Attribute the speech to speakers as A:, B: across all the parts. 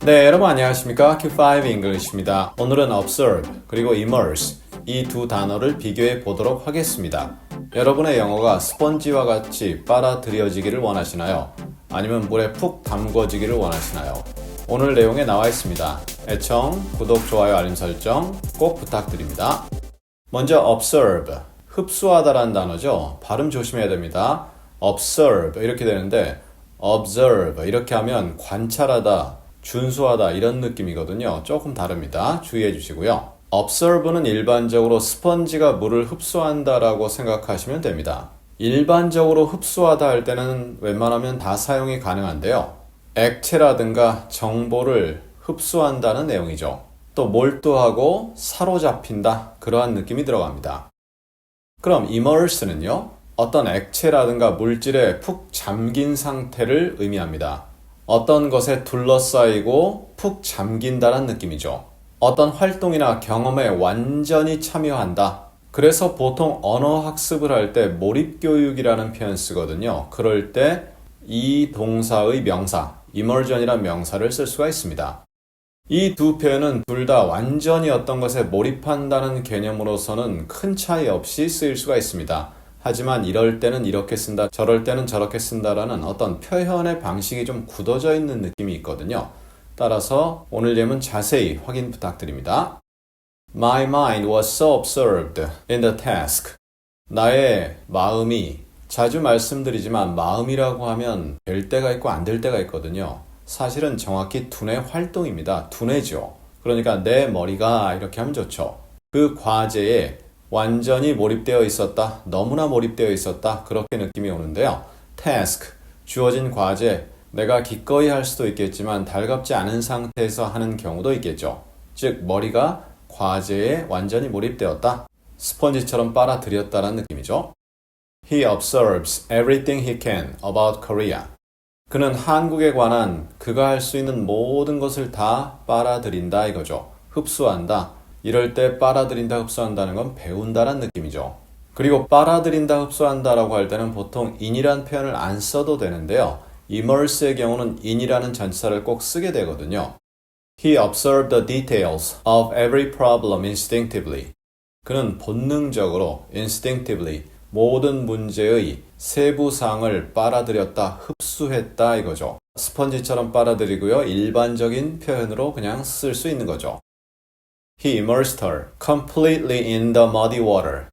A: 네, 여러분 안녕하십니까? Q5 English입니다. 오늘은 observe 그리고 immerse 이 두 단어를 비교해 보도록 하겠습니다. 여러분의 영어가 스펀지와 같이 빨아들여지기를 원하시나요? 아니면 물에 푹 담궈지기를 원하시나요? 오늘 내용에 나와 있습니다. 애청, 구독, 좋아요, 알림 설정 꼭 부탁드립니다. 먼저 observe, 흡수하다라는 단어죠. 발음 조심해야 됩니다. observe 이렇게 되는데 observe 이렇게 하면 관찰하다, 준수하다 이런 느낌이거든요. 조금 다릅니다. 주의해 주시고요. observe는 일반적으로 스펀지가 물을 흡수한다라고 생각하시면 됩니다. 일반적으로 흡수하다 할 때는 웬만하면 다 사용이 가능한데요. 액체라든가 정보를 흡수한다는 내용이죠. 또 몰두하고 사로잡힌다 그러한 느낌이 들어갑니다. 그럼 immerse는요? 어떤 액체라든가 물질에 푹 잠긴 상태를 의미합니다. 어떤 것에 둘러싸이고 푹 잠긴다는 느낌이죠. 어떤 활동이나 경험에 완전히 참여한다. 그래서 보통 언어 학습을 할 때 몰입교육이라는 표현 쓰거든요. 그럴 때 이 동사의 명사, immersion이라는 명사를 쓸 수가 있습니다. 이 두 표현은 둘 다 완전히 어떤 것에 몰입한다는 개념으로서는 큰 차이 없이 쓰일 수가 있습니다. 하지만 이럴 때는 이렇게 쓴다, 저럴 때는 저렇게 쓴다라는 어떤 표현의 방식이 좀 굳어져 있는 느낌이 있거든요. 따라서 오늘 예문 자세히 확인 부탁드립니다. My mind was so absorbed in the task. 나의 마음이, 자주 말씀드리지만 마음이라고 하면 될 때가 있고 안 될 때가 있거든요. 사실은 정확히 두뇌 활동입니다. 두뇌죠. 그러니까 내 머리가 이렇게 하면 좋죠. 그 과제에 완전히 몰입되어 있었다. 너무나 몰입되어 있었다. 그렇게 느낌이 오는데요. task, 주어진 과제, 내가 기꺼이 할 수도 있겠지만 달갑지 않은 상태에서 하는 경우도 있겠죠. 즉 머리가 과제에 완전히 몰입되었다. 스펀지처럼 빨아들였다는 느낌이죠. He observes everything he can about Korea. 그는 한국에 관한 그가 할 수 있는 모든 것을 다 빨아들인다 이거죠. 흡수한다. 이럴 때 빨아들인다, 흡수한다는 건 배운다란 느낌이죠. 그리고 빨아들인다, 흡수한다라고 할 때는 보통 in이란 표현을 안 써도 되는데요. immerse의 경우는 in이라는 전치사를 꼭 쓰게 되거든요. He observed the details of every problem instinctively. 그는 본능적으로, instinctively, 모든 문제의 세부사항을 빨아들였다, 흡수했다 이거죠. 스펀지처럼 빨아들이고요. 일반적인 표현으로 그냥 쓸 수 있는 거죠. He immersed her completely in the muddy water.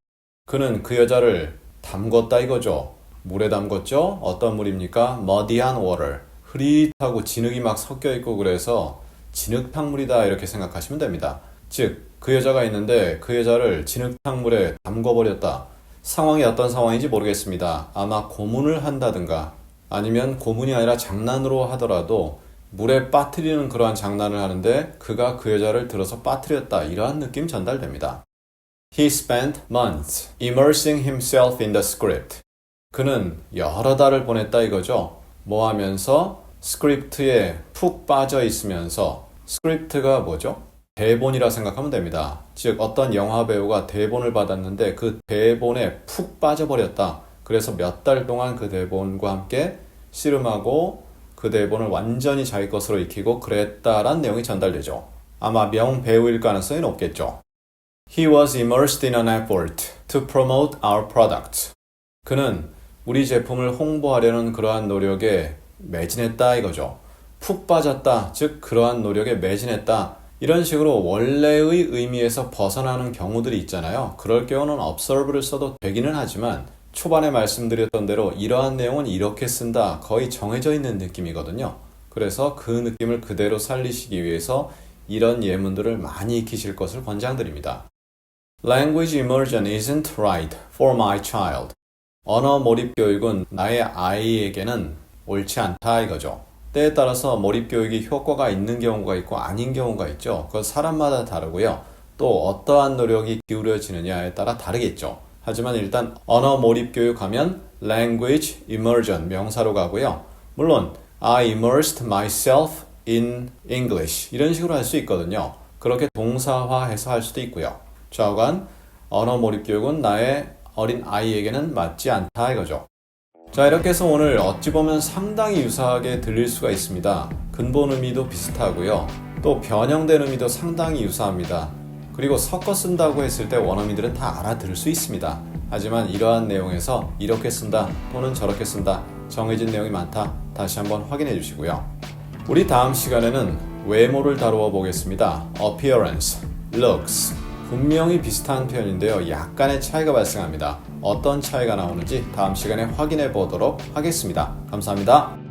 A: 그는 그 여자를 담궜다 이거죠. 물에 담궜죠? 어떤 물입니까? muddy한 water. 흐릿하고 진흙이 막 섞여 있고 그래서 진흙탕물이다 이렇게 생각하시면 됩니다. 즉, 그 여자가 있는데 그 여자를 진흙탕물에 담궈버렸다. 상황이 어떤 상황인지 모르겠습니다. 아마 고문을 한다든가 아니면 고문이 아니라 장난으로 하더라도 물에 빠뜨리는 그러한 장난을 하는데 그가 그 여자를 들어서 빠뜨렸다. 이러한 느낌 전달됩니다. He spent months immersing himself in the script. 그는 여러 달을 보냈다 이거죠. 뭐 하면서? 스크립트에 푹 빠져 있으면서. 스크립트가 뭐죠? 대본이라 생각하면 됩니다. 즉 어떤 영화 배우가 대본을 받았는데 그 대본에 푹 빠져버렸다. 그래서 몇 달 동안 그 대본과 함께 씨름하고 그 대본을 완전히 자기 것으로 익히고 그랬다란 내용이 전달되죠. 아마 명배우일 가능성이 높겠죠. He was immersed in an effort to promote our product. 그는 우리 제품을 홍보하려는 그러한 노력에 매진했다 이거죠. 푹 빠졌다, 즉 그러한 노력에 매진했다. 이런 식으로 원래의 의미에서 벗어나는 경우들이 있잖아요. 그럴 경우는 observe를 써도 되기는 하지만 초반에 말씀드렸던 대로 이러한 내용은 이렇게 쓴다. 거의 정해져 있는 느낌이거든요. 그래서 그 느낌을 그대로 살리시기 위해서 이런 예문들을 많이 익히실 것을 권장드립니다. Language immersion isn't right for my child. 언어 몰입 교육은 나의 아이에게는 옳지 않다 이거죠. 때에 따라서 몰입 교육이 효과가 있는 경우가 있고 아닌 경우가 있죠. 그건 사람마다 다르고요. 또 어떠한 노력이 기울여지느냐에 따라 다르겠죠. 하지만 일단 언어 몰입 교육하면 language immersion 명사로 가고요. 물론 I immersed myself in English 이런 식으로 할 수 있거든요. 그렇게 동사화해서 할 수도 있고요. 좌우간 언어 몰입 교육은 나의 어린 아이에게는 맞지 않다 이거죠. 자, 이렇게 해서 오늘 어찌 보면 상당히 유사하게 들릴 수가 있습니다. 근본 의미도 비슷하고요. 또 변형된 의미도 상당히 유사합니다. 그리고 섞어 쓴다고 했을 때 원어민들은 다 알아들을 수 있습니다. 하지만 이러한 내용에서 이렇게 쓴다 또는 저렇게 쓴다 정해진 내용이 많다 다시 한번 확인해 주시고요. 우리 다음 시간에는 외모를 다루어 보겠습니다. appearance, looks 분명히 비슷한 표현인데요. 약간의 차이가 발생합니다. 어떤 차이가 나오는지 다음 시간에 확인해 보도록 하겠습니다. 감사합니다.